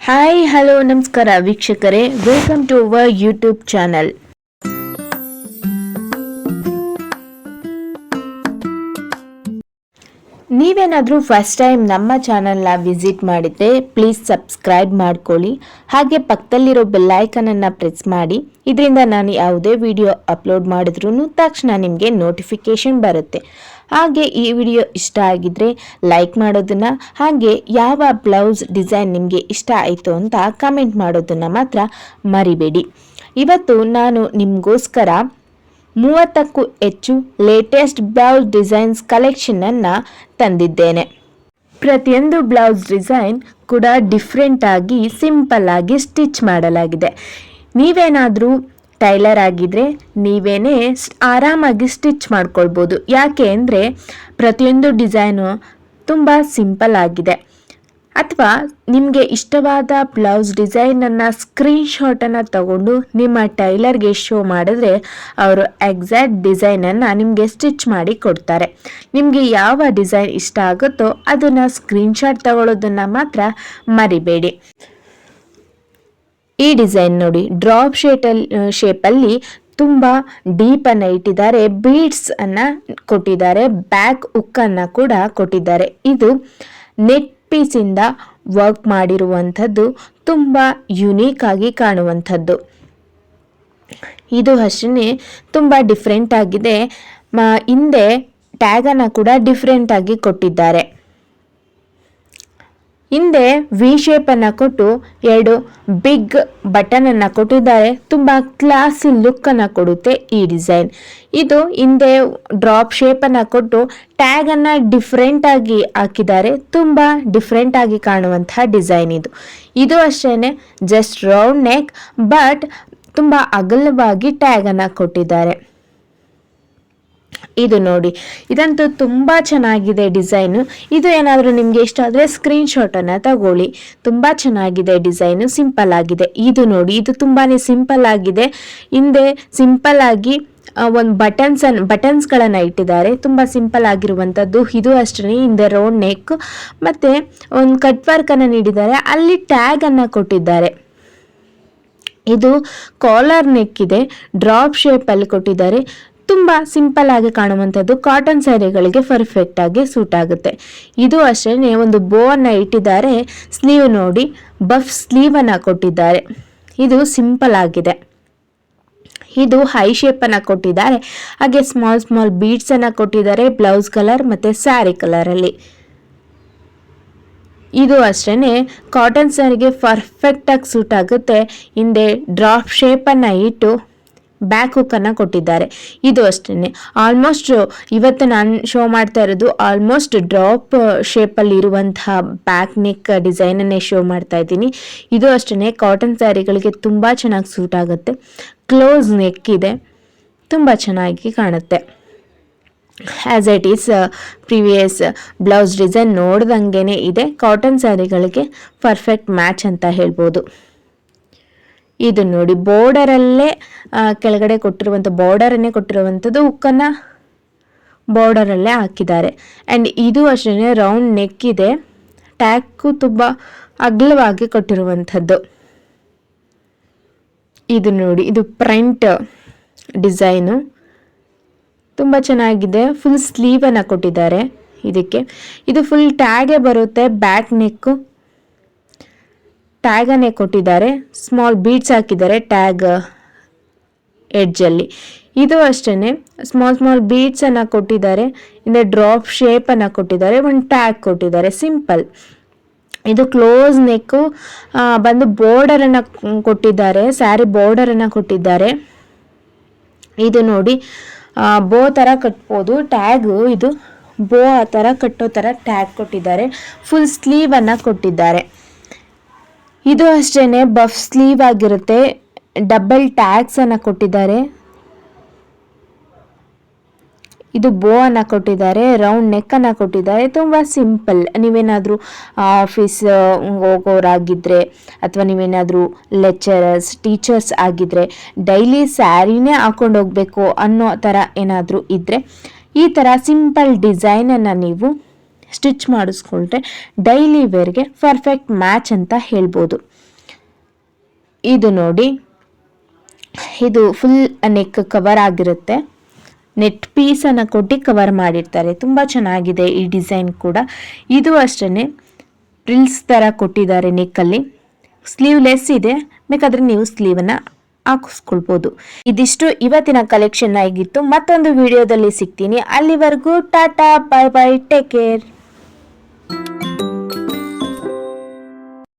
Hi hello ನಮಸ್ಕಾರ ವೀಕ್ಷಕರೇ, welcome to our YouTube channel. ನೀವೇನಾದರೂ ಫಸ್ಟ್ ಟೈಮ್ ನಮ್ಮ ಚಾನಲ್ನ ವಿಸಿಟ್ ಮಾಡಿದರೆ ಪ್ಲೀಸ್ ಸಬ್ಸ್ಕ್ರೈಬ್ ಮಾಡ್ಕೊಳ್ಳಿ. ಹಾಗೆ ಪಕ್ಕದಲ್ಲಿರೋ ಬೆಲ್ಲೈಕನನ್ನು ಪ್ರೆಸ್ ಮಾಡಿ. ಇದರಿಂದ ನಾನು ಯಾವುದೇ ವಿಡಿಯೋ ಅಪ್ಲೋಡ್ ಮಾಡಿದ್ರೂ ತಕ್ಷಣ ನಿಮಗೆ ನೋಟಿಫಿಕೇಶನ್ ಬರುತ್ತೆ. ಹಾಗೆ ಈ ವಿಡಿಯೋ ಇಷ್ಟ ಆಗಿದ್ರೆ ಲೈಕ್ ಮಾಡೋದನ್ನು, ಹಾಗೆ ಯಾವ ಬ್ಲೌಸ್ ಡಿಸೈನ್ ನಿಮಗೆ ಇಷ್ಟ ಆಯಿತು ಅಂತ ಕಮೆಂಟ್ ಮಾಡೋದನ್ನು ಮಾತ್ರ ಮರಿಬೇಡಿ. ಇವತ್ತು ನಾನು ನಿಮಗೋಸ್ಕರ 30ಕ್ಕೂ ಹೆಚ್ಚು ಲೇಟೆಸ್ಟ್ ಬ್ಲೌಸ್ ಡಿಸೈನ್ಸ್ ಕಲೆಕ್ಷನನ್ನು ತಂದಿದ್ದೇನೆ. ಪ್ರತಿಯೊಂದು ಬ್ಲೌಸ್ ಡಿಸೈನ್ ಕೂಡ ಡಿಫ್ರೆಂಟ್ ಆಗಿ ಸಿಂಪಲ್ ಆಗಿ ಸ್ಟಿಚ್ ಮಾಡಲಾಗಿದೆ. ನೀವೇನಾದರೂ ಟೈಲರ್ ಆಗಿದ್ರೆ ನೀವೇನೇ ಆರಾಮಾಗಿ ಸ್ಟಿಚ್ ಮಾಡ್ಕೊಳ್ಬೋದು. ಯಾಕೆ ಅಂದರೆ ಪ್ರತಿಯೊಂದು ಡಿಸೈನು ತುಂಬ ಸಿಂಪಲ್ ಆಗಿದೆ. ಅಥವಾ ನಿಮಗೆ ಇಷ್ಟವಾದ ಬ್ಲೌಸ್ ಡಿಸೈನನ್ನು ಸ್ಕ್ರೀನ್ಶಾಟನ್ನು ತಗೊಂಡು ನಿಮ್ಮ ಟೈಲರ್ಗೆ ಶೋ ಮಾಡಿದ್ರೆ ಅವರು ಎಕ್ಸಾಕ್ಟ್ ಡಿಸೈನನ್ನು ನಿಮಗೆ ಸ್ಟಿಚ್ ಮಾಡಿ ಕೊಡ್ತಾರೆ. ನಿಮಗೆ ಯಾವ ಡಿಸೈನ್ ಇಷ್ಟ ಆಗುತ್ತೋ ಅದನ್ನು ಸ್ಕ್ರೀನ್ಶಾಟ್ ತಗೊಳ್ಳೋದನ್ನು ಮಾತ್ರ ಮರಿಬೇಡಿ. ಈ ಡಿಸೈನ್ ನೋಡಿ, ಡ್ರಾಪ್ ಶೇಪಲ್ಲಿ ತುಂಬ ಡೀಪನ್ನು ಇಟ್ಟಿದ್ದಾರೆ. ಬೀಡ್ಸ್ ಅನ್ನು ಕೊಟ್ಟಿದ್ದಾರೆ, ಬ್ಯಾಕ್ ಹುಕ್ಕನ್ನು ಕೂಡ ಕೊಟ್ಟಿದ್ದಾರೆ. ಇದು ನೆಟ್ ಪೀಸಿಂದ ವರ್ಕ್ ಮಾಡಿರುವಂಥದ್ದು, ತುಂಬ ಯುನೀಕ್ ಆಗಿ ಕಾಣುವಂಥದ್ದು. ಇದು ಅಷ್ಟೇ ತುಂಬ ಡಿಫ್ರೆಂಟ್ ಆಗಿದೆ. ಹಿಂದೆ ಟ್ಯಾಗನ್ನು ಕೂಡ ಡಿಫ್ರೆಂಟ್ ಆಗಿ ಕೊಟ್ಟಿದ್ದಾರೆ. ಹಿಂದೆ ವಿ ಶೇಪನ್ನು ಕೊಟ್ಟು 2 ಬಿಗ್ ಬಟನನ್ನು ಕೊಟ್ಟಿದ್ದಾರೆ. ತುಂಬ ಕ್ಲಾಸಿ ಲುಕ್ಕನ್ನು ಕೊಡುತ್ತೆ ಈ ಡಿಸೈನ್. ಇದು ಹಿಂದೆ ಡ್ರಾಪ್ ಶೇಪನ್ನು ಕೊಟ್ಟು ಟ್ಯಾಗನ್ನು ಡಿಫ್ರೆಂಟಾಗಿ ಹಾಕಿದ್ದಾರೆ. ತುಂಬ ಡಿಫ್ರೆಂಟಾಗಿ ಕಾಣುವಂತಹ ಡಿಸೈನ್ ಇದು. ಇದು ಅಷ್ಟೇ ಜಸ್ಟ್ ರೌಂಡ್ ನೆಕ್, ಬಟ್ ತುಂಬ ಅಗಲವಾಗಿ ಟ್ಯಾಗನ್ನು ಕೊಟ್ಟಿದ್ದಾರೆ. ಇದು ನೋಡಿ, ಇದಂತೂ ತುಂಬ ಚೆನ್ನಾಗಿದೆ ಡಿಸೈನು. ಇದು ಏನಾದರೂ ನಿಮಗೆ ಇಷ್ಟ ಆದರೆ ಸ್ಕ್ರೀನ್ಶಾಟನ್ನು ತಗೊಳ್ಳಿ. ತುಂಬ ಚೆನ್ನಾಗಿದೆ ಡಿಸೈನು, ಸಿಂಪಲ್ ಆಗಿದೆ. ಇದು ನೋಡಿ, ಇದು ತುಂಬಾ ಸಿಂಪಲ್ ಆಗಿದೆ. ಹಿಂದೆ ಸಿಂಪಲ್ ಆಗಿ ಒಂದು ಬಟನ್ಸ್ಗಳನ್ನು ಇಟ್ಟಿದ್ದಾರೆ. ತುಂಬ ಸಿಂಪಲ್ ಆಗಿರುವಂಥದ್ದು. ಇದು ಅಷ್ಟೇ ಹಿಂದೆ ರೌಂಡ್ ನೆಕ್ ಮತ್ತು ಒಂದು ಕಟ್ ವರ್ಕನ್ನು ನೀಡಿದ್ದಾರೆ. ಅಲ್ಲಿ ಟ್ಯಾಗನ್ನು ಕೊಟ್ಟಿದ್ದಾರೆ. ಇದು ಕಾಲರ್ ನೆಕ್ ಇದೆ, ಡ್ರಾಪ್ ಶೇಪಲ್ಲಿ ಕೊಟ್ಟಿದ್ದಾರೆ. ತುಂಬ ಸಿಂಪಲ್ ಆಗಿ ಕಾಣುವಂಥದ್ದು. ಕಾಟನ್ ಸ್ಯಾರಿಗಳಿಗೆ ಪರ್ಫೆಕ್ಟ್ ಆಗಿ ಸೂಟ್ ಆಗುತ್ತೆ. ಇದು ಅಷ್ಟೇ ಒಂದು ಬೋವನ್ನು ಇಟ್ಟಿದ್ದಾರೆ. ಸ್ಲೀವ್ ನೋಡಿ, ಬಫ್ ಸ್ಲೀವನ್ನು ಕೊಟ್ಟಿದ್ದಾರೆ. ಇದು ಸಿಂಪಲ್ ಆಗಿದೆ. ಇದು ಹೈ ಶೇಪನ್ನು ಕೊಟ್ಟಿದ್ದಾರೆ. ಹಾಗೆ ಸ್ಮಾಲ್ ಬೀಡ್ಸನ್ನು ಕೊಟ್ಟಿದ್ದಾರೆ, ಬ್ಲೌಸ್ ಕಲರ್ ಮತ್ತು ಸ್ಯಾರಿ ಕಲರಲ್ಲಿ. ಇದು ಅಷ್ಟೇ ಕಾಟನ್ ಸ್ಯಾರಿಗೆ ಪರ್ಫೆಕ್ಟಾಗಿ ಸೂಟ್ ಆಗುತ್ತೆ. ಹಿಂದೆ ಡ್ರಾಪ್ ಶೇಪನ್ನು ಇಟ್ಟು ಬ್ಯಾಕ್ ಹುಕ್ಕನ್ನು ಕೊಟ್ಟಿದ್ದಾರೆ. ಇದು ಅಷ್ಟೇ ಆಲ್ಮೋಸ್ಟ್ ಇವತ್ತು ನಾನು ಶೋ ಮಾಡ್ತಾ ಇರೋದು ಆಲ್ಮೋಸ್ಟ್ ಡ್ರಾಪ್ ಶೇಪಲ್ಲಿ ಇರುವಂತಹ ಬ್ಯಾಕ್ ನೆಕ್ ಡಿಸೈನನ್ನೇ ಶೋ ಮಾಡ್ತಾ ಇದ್ದೀನಿ. ಇದು ಅಷ್ಟೇ ಕಾಟನ್ ಸ್ಯಾರಿಗಳಿಗೆ ತುಂಬ ಚೆನ್ನಾಗಿ ಸೂಟ್ ಆಗುತ್ತೆ. ಕ್ಲೋಸ್ ನೆಕ್ ಇದೆ, ತುಂಬ ಚೆನ್ನಾಗಿ ಕಾಣುತ್ತೆ. As it is previous blouse design ನೋಡ್ದಂಗೆ ಇದೆ. ಕಾಟನ್ ಸ್ಯಾರಿಗಳಿಗೆ ಪರ್ಫೆಕ್ಟ್ ಮ್ಯಾಚ್ ಅಂತ ಹೇಳ್ಬೋದು. ಇದು ನೋಡಿ, ಬಾರ್ಡರಲ್ಲೇ ಕೆಳಗಡೆ ಬಾರ್ಡರನ್ನೇ ಕೊಟ್ಟಿರುವಂಥದ್ದು, ಹುಕ್ಕನ್ನು ಬಾರ್ಡರಲ್ಲೇ ಹಾಕಿದ್ದಾರೆ. ಆ್ಯಂಡ್ ಇದು ಅಷ್ಟೇ ರೌಂಡ್ ನೆಕ್ ಇದೆ. ಟ್ಯಾಗು ತುಂಬ ಅಗಲವಾಗಿ ಕೊಟ್ಟಿರುವಂಥದ್ದು. ಇದು ನೋಡಿ, ಇದು ಪ್ರಿಂಟ್ ಡಿಸೈನು ತುಂಬ ಚೆನ್ನಾಗಿದೆ. ಫುಲ್ ಸ್ಲೀವನ್ನು ಕೊಟ್ಟಿದ್ದಾರೆ ಇದಕ್ಕೆ. ಇದು ಫುಲ್ ಟ್ಯಾಗೇ ಬರುತ್ತೆ. ಬ್ಯಾಕ್ ನೆಕ್ಕು ಟ್ಯಾಗನ್ನೇ ಕೊಟ್ಟಿದ್ದಾರೆ. ಸ್ಮಾಲ್ ಬೀಡ್ಸ್ ಹಾಕಿದ್ದಾರೆ ಟ್ಯಾಗ್ ಎಡ್ಜಲ್ಲಿ. ಇದು ಅಷ್ಟೇ ಸ್ಮಾಲ್ ಬೀಡ್ಸನ್ನು ಕೊಟ್ಟಿದ್ದಾರೆ. ಇಂದ ಡ್ರಾಪ್ ಶೇಪನ್ನು ಕೊಟ್ಟಿದ್ದಾರೆ. ಒಂದು ಟ್ಯಾಗ್ ಕೊಟ್ಟಿದ್ದಾರೆ, ಸಿಂಪಲ್. ಇದು ಕ್ಲೋಸ್ ನೆಕ್ಕು ಬಂದು ಬಾರ್ಡರನ್ನು ಕೊಟ್ಟಿದ್ದಾರೆ, ಸ್ಯಾರಿ ಬಾರ್ಡರನ್ನು ಕೊಟ್ಟಿದ್ದಾರೆ. ಇದು ನೋಡಿ, ಬೋ ಥರ ಕಟ್ಬೋದು ಟ್ಯಾಗು. ಇದು ಬೋ ಆ ಥರ ಕಟ್ಟೋ ಥರ ಟ್ಯಾಗ್ ಕೊಟ್ಟಿದ್ದಾರೆ. ಫುಲ್ ಸ್ಲೀವನ್ನು ಕೊಟ್ಟಿದ್ದಾರೆ. ಇದು ಅಷ್ಟೇ ಬಫ್ ಸ್ಲೀವ್ ಆಗಿರುತ್ತೆ. ಡಬಲ್ ಟ್ಯಾಗ್ಸನ್ನು ಕೊಟ್ಟಿದ್ದಾರೆ. ಇದು ಬೋ ಅನ್ನು ಕೊಟ್ಟಿದ್ದಾರೆ, ರೌಂಡ್ ನೆಕ್ಕನ್ನು ಕೊಟ್ಟಿದ್ದಾರೆ. ತುಂಬ ಸಿಂಪಲ್. ನೀವೇನಾದರೂ ಆಫೀಸ್ ಹೋಗೋರಾಗಿದ್ದರೆ ಅಥವಾ ನೀವೇನಾದರೂ ಲೆಕ್ಚರರ್ಸ್ ಟೀಚರ್ಸ್ ಆಗಿದ್ದರೆ ಡೈಲಿ ಸ್ಯಾರಿನೇ ಹಾಕೊಂಡು ಹೋಗಬೇಕು ಅನ್ನೋ ಥರ ಏನಾದರೂ ಇದ್ದರೆ ಈ ಥರ ಸಿಂಪಲ್ ಡಿಸೈನನ್ನು ನೀವು ಸ್ಟಿಚ್ ಮಾಡಿಸ್ಕೊಂಡ್ರೆ ಡೈಲಿ ವೇರ್ಗೆ ಪರ್ಫೆಕ್ಟ್ ಮ್ಯಾಚ್ ಅಂತ ಹೇಳ್ಬೋದು. ಇದು ನೋಡಿ, ಇದು ಫುಲ್ ನೆಕ್ ಕವರ್ ಆಗಿರುತ್ತೆ. ನೆಟ್ ಪೀಸನ್ನು ಕೊಟ್ಟು ಕವರ್ ಮಾಡಿರ್ತಾರೆ. ತುಂಬ ಚೆನ್ನಾಗಿದೆ ಈ ಡಿಸೈನ್ ಕೂಡ. ಇದು ಅಷ್ಟೇ ಪ್ರಿಲ್ಸ್ ಥರ ಕೊಟ್ಟಿದ್ದಾರೆ ನೆಕ್ಕಲ್ಲಿ. ಸ್ಲೀವ್ಲೆಸ್ ಇದೆ, ಬೇಕಾದರೆ ನೀವು ಸ್ಲೀವನ್ನು ಹಾಕಿಸ್ಕೊಳ್ಬೋದು. ಇದಿಷ್ಟು ಇವತ್ತಿನ ಕಲೆಕ್ಷನ್ ಆಗಿತ್ತು. ಮತ್ತೊಂದು ವಿಡಿಯೋದಲ್ಲಿ ಸಿಗ್ತೀನಿ. ಅಲ್ಲಿವರೆಗೂ Tata, bye bye, take care.